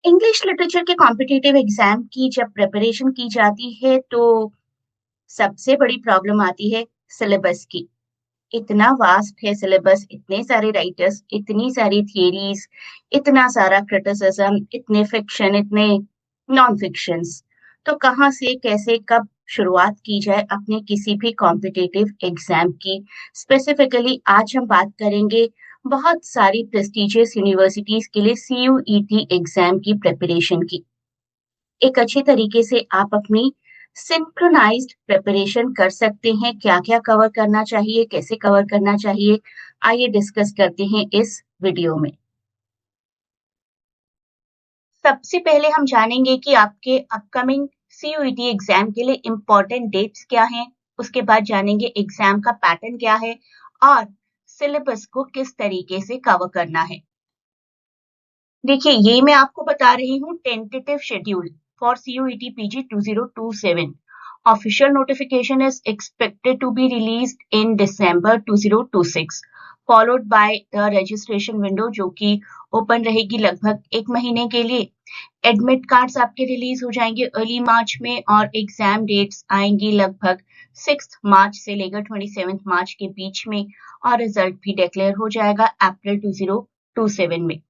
English literature के competitive exam की जब प्रिपरेशन की जाती है तो सबसे बड़ी प्रॉब्लम आती है सिलेबस की। इतना वास्ट है सिलेबस, इतने सारे राइटर्स, इतनी सारी थियरीज, इतना सारा क्रिटिसिज्म, इतने फिक्शन, इतने नॉन फिक्शंस। तो कहाँ से कैसे कब शुरुआत की जाए अपने किसी भी कॉम्पिटिटिव एग्जाम की। स्पेसिफिकली आज हम बात करेंगे बहुत सारी प्रेस्टिजियस यूनिवर्सिटीज के लिए सीयूईटी एग्जाम की प्रिपरेशन की। एक अच्छे तरीके से आप अपनी सिंक्रोनाइज्ड प्रिपरेशन कर सकते हैं। क्या-क्या कवर करना चाहिए, कैसे कवर करना चाहिए, आइए डिस्कस करते हैं इस वीडियो में। सबसे पहले हम जानेंगे कि आपके अपकमिंग सीयूईटी एग्जाम के लिए इम्पोर्टेंट डेट्स क्या हैं। उसके बाद जानेंगे एग्जाम का पैटर्न क्या है और सिलेबस को किस तरीके से कवर करना है। देखिए, ये मैं आपको बता रही हूँ tentative schedule for CUET PG 2027. Official notification is expected to be released in December 2026, followed by the registration window जो कि ओपन रहेगी लगभग 1 महीने के लिए। एडमिट कार्ड्स आपके रिलीज हो जाएंगे अर्ली मार्च में और एग्जाम डेट्स आएंगी लगभग 6 मार्च से लेकर 27 मार्च के बीच में और रिजल्ट भी डिक्लेयर हो जाएगा अप्रैल 2027 में।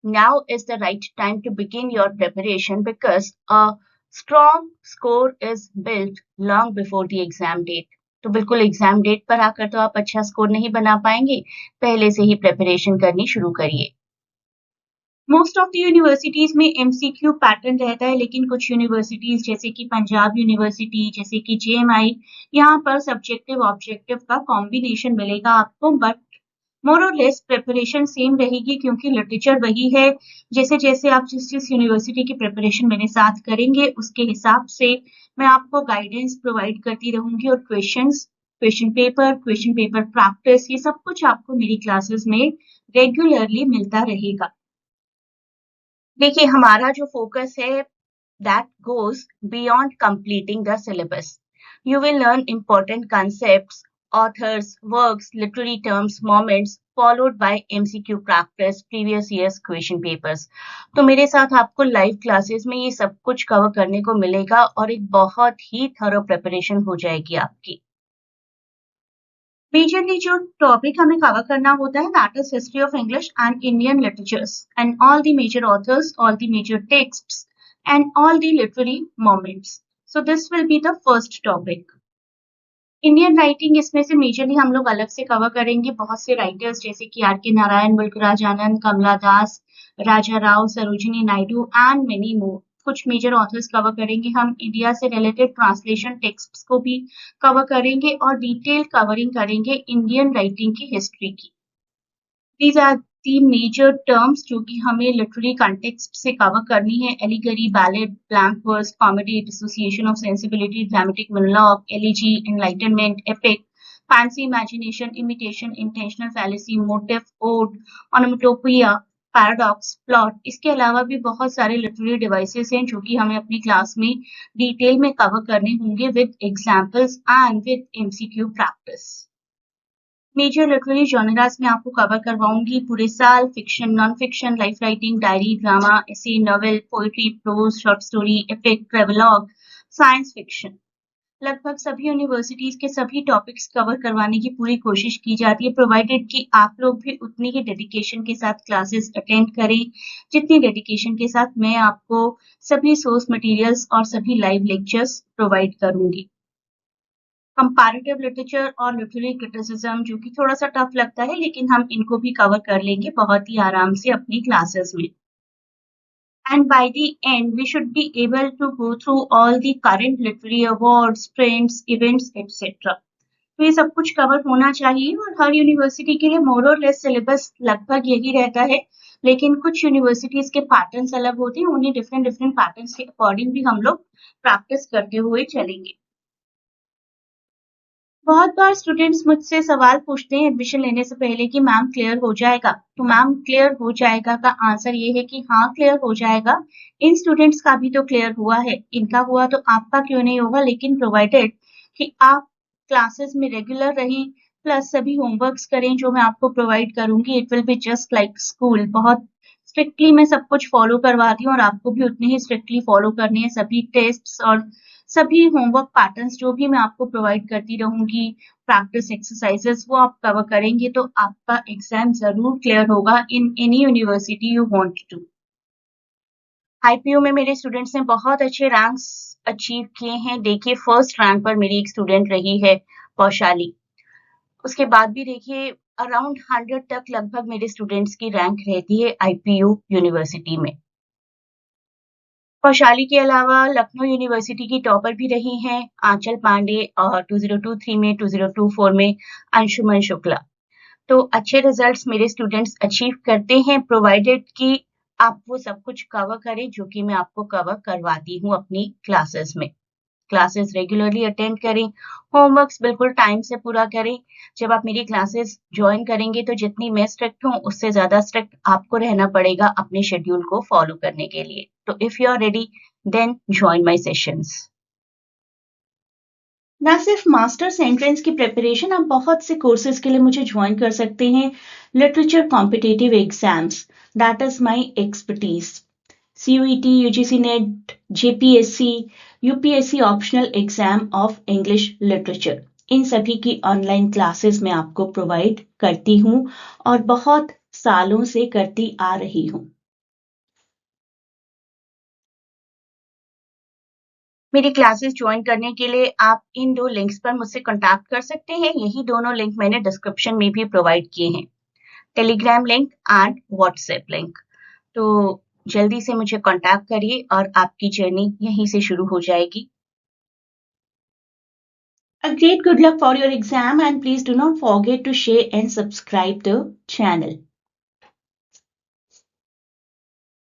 Now is the right time to begin your preparation because a strong score is built long before the exam date. तो बिल्कुल एग्जाम डेट पर आकर तो आप अच्छा स्कोर नहीं बना पाएंगे, पहले से ही प्रिपरेशन करनी शुरू करिए। मोस्ट ऑफ द यूनिवर्सिटीज में एमसीक्यू पैटर्न रहता है, लेकिन कुछ यूनिवर्सिटीज जैसे कि पंजाब यूनिवर्सिटी, जैसे कि जेएमआई, यहाँ पर सब्जेक्टिव ऑब्जेक्टिव का कॉम्बिनेशन मिलेगा आपको, बट मोर और लेस प्रिपरेशन सेम रहेगी क्योंकि लिटरेचर वही है। जैसे जैसे आप जिस जिस यूनिवर्सिटी की प्रिपरेशन मेरे साथ करेंगे उसके हिसाब से मैं आपको गाइडेंस प्रोवाइड करती रहूंगी और क्वेश्चन पेपर प्रैक्टिस, ये सब कुछ आपको मेरी क्लासेस में रेगुलरली मिलता रहेगा। देखिए, हमारा जो फोकस है that goes beyond completing the syllabus. You will learn important concepts, authors, works, literary terms, moments, followed by MCQ practice, previous year's question papers. तो मेरे साथ आपको लाइव क्लासेस में ये सब कुछ कवर करने को मिलेगा और एक बहुत ही थरो प्रिपरेशन हो जाएगी आपकी। मेजरली जो टॉपिक हमें कवर करना होता है that is history of English and Indian literatures and all the major authors, all the major texts and all the literary moments. So this will be the first topic. Indian writing इसमें से majorly हम लोग अलग से cover करेंगे। बहुत से writers जैसे कि R K Narayan, Mulk Raj Anand, Kamala Das, Raja Rao, Sarojini Naidu and many more, कुछ मेजर ऑथर्स कवर करेंगे। हम इंडिया से रिलेटेड ट्रांसलेशन टेक्स्ट्स को भी कवर करेंगे और डिटेल कवरिंग करेंगे इंडियन राइटिंग की हिस्ट्री की। These are the major terms जो कि हमें लिटरेरी कंटेक्स्ट से कवर करनी है। Allegory, ballad, blank verse, comedy, dissociation of sensibility, dramatic monologue, elegy, enlightenment, epic, fancy imagination, imitation, intentional fallacy, motive, ode, onomatopoeia, paradox, plot. इसके अलावा भी बहुत सारे लिटरेरी डिवाइसेस हैं जो कि हमें अपनी क्लास में डिटेल में कवर करने होंगे with examples and with MCQ practice. Major literary genres में आपको कवर करवाऊंगी पूरे साल। Fiction, non fiction, life writing, diary, drama, essay, novel, poetry, prose, short story, epic, travelogue, science fiction. लगभग सभी यूनिवर्सिटीज के सभी टॉपिक्स कवर करवाने की पूरी कोशिश की जाती है, प्रोवाइडेड कि आप लोग भी उतनी ही डेडिकेशन के साथ क्लासेस अटेंड करें जितनी डेडिकेशन के साथ मैं आपको सभी सोर्स मटेरियल्स और सभी लाइव लेक्चर्स प्रोवाइड करूंगी। कंपैरेटिव लिटरेचर और लिटरेरी क्रिटिसिज्म जो कि थोड़ा सा टफ लगता है, लेकिन हम इनको भी कवर कर लेंगे बहुत ही आराम से अपनी क्लासेस में। And by the end, we should be able to go through all the current literary awards, trends, events, etc. तो ये सब कुछ कवर होना चाहिए और हर यूनिवर्सिटी के लिए मोर और लेस सिलेबस लगभग यही रहता है, लेकिन कुछ यूनिवर्सिटीज के पैटर्न्स अलग होते हैं, उन्हीं डिफरेंट डिफरेंट पैटर्न्स के अकॉर्डिंग भी हम लोग प्रैक्टिस करते हुए चलेंगे। बहुत बार स्टूडेंट्स मुझसे सवाल पूछते हैं एडमिशन लेने से पहले कि मैम क्लियर हो जाएगा। तो मैम क्लियर हो जाएगा का आंसर ये है कि हाँ क्लियर हो जाएगा। इन स्टूडेंट्स का भी तो क्लियर हुआ है, इनका हुआ तो आपका क्यों नहीं होगा, लेकिन प्रोवाइडेड कि आप क्लासेस में रेगुलर रहें प्लस सभी होमवर्क्स करें जो मैं आपको प्रोवाइड करूंगी। It will be just like school. बहुत स्ट्रिक्टली मैं सब कुछ फॉलो करवाती हूँ और आपको भी उतने ही स्ट्रिक्टली फॉलो करने हैं। सभी टेस्ट्स और सभी होमवर्क पैटर्न्स जो भी मैं आपको प्रोवाइड करती रहूंगी, प्रैक्टिस एक्सरसाइजेस, वो आप कवर करेंगे तो आपका एग्जाम जरूर क्लियर होगा in any university you want to. IPU में मेरे स्टूडेंट्स ने बहुत अच्छे रैंक्स अचीव किए हैं। देखिए, फर्स्ट रैंक पर मेरी एक स्टूडेंट रही है, वैशाली। उसके बाद भी देखिए अराउंड 100 तक लगभग मेरे स्टूडेंट्स की रैंक रहती है आईपीयू यूनिवर्सिटी में। वैशाली के अलावा लखनऊ यूनिवर्सिटी की टॉपर भी रही हैं आंचल पांडे, और 2023 में, 2024 में अंशुमन शुक्ला। तो अच्छे रिजल्ट्स मेरे स्टूडेंट्स अचीव करते हैं, प्रोवाइडेड कि आप वो सब कुछ कवर करें जो कि मैं आपको कवर करवाती हूँ अपनी क्लासेस में। क्लासेस रेगुलरली अटेंड करें, होमवर्क्स बिल्कुल टाइम से पूरा करें। जब आप मेरी क्लासेस ज्वाइन करेंगे तो जितनी मैं स्ट्रिक्ट हूँ उससे ज्यादा स्ट्रिक्ट आपको रहना पड़ेगा अपने शेड्यूल को फॉलो करने के लिए। तो if you are ready then join my sessions. ना सिर्फ मास्टर्स एंट्रेंस की प्रिपरेशन, आप बहुत से कोर्सेज के लिए मुझे ज्वाइन कर सकते हैं। Literature competitive exams, that is my expertise. CUET, UGC net, JPSC, UPSC optional exam of English literature, इन सभी की ऑनलाइन क्लासेस मैं आपको प्रोवाइड करती हूँ और बहुत सालों से करती आ रही हूँ। मेरी क्लासेस ज्वाइन करने के लिए आप इन 2 लिंक्स पर मुझसे कॉन्टैक्ट कर सकते हैं। यही दोनों लिंक मैंने डिस्क्रिप्शन में भी प्रोवाइड किए हैं, Telegram link and WhatsApp link. तो जल्दी से मुझे कॉन्टैक्ट करिए और आपकी जर्नी यहीं से शुरू हो जाएगी। A great good luck for your exam, and please do not forget to share and subscribe the channel.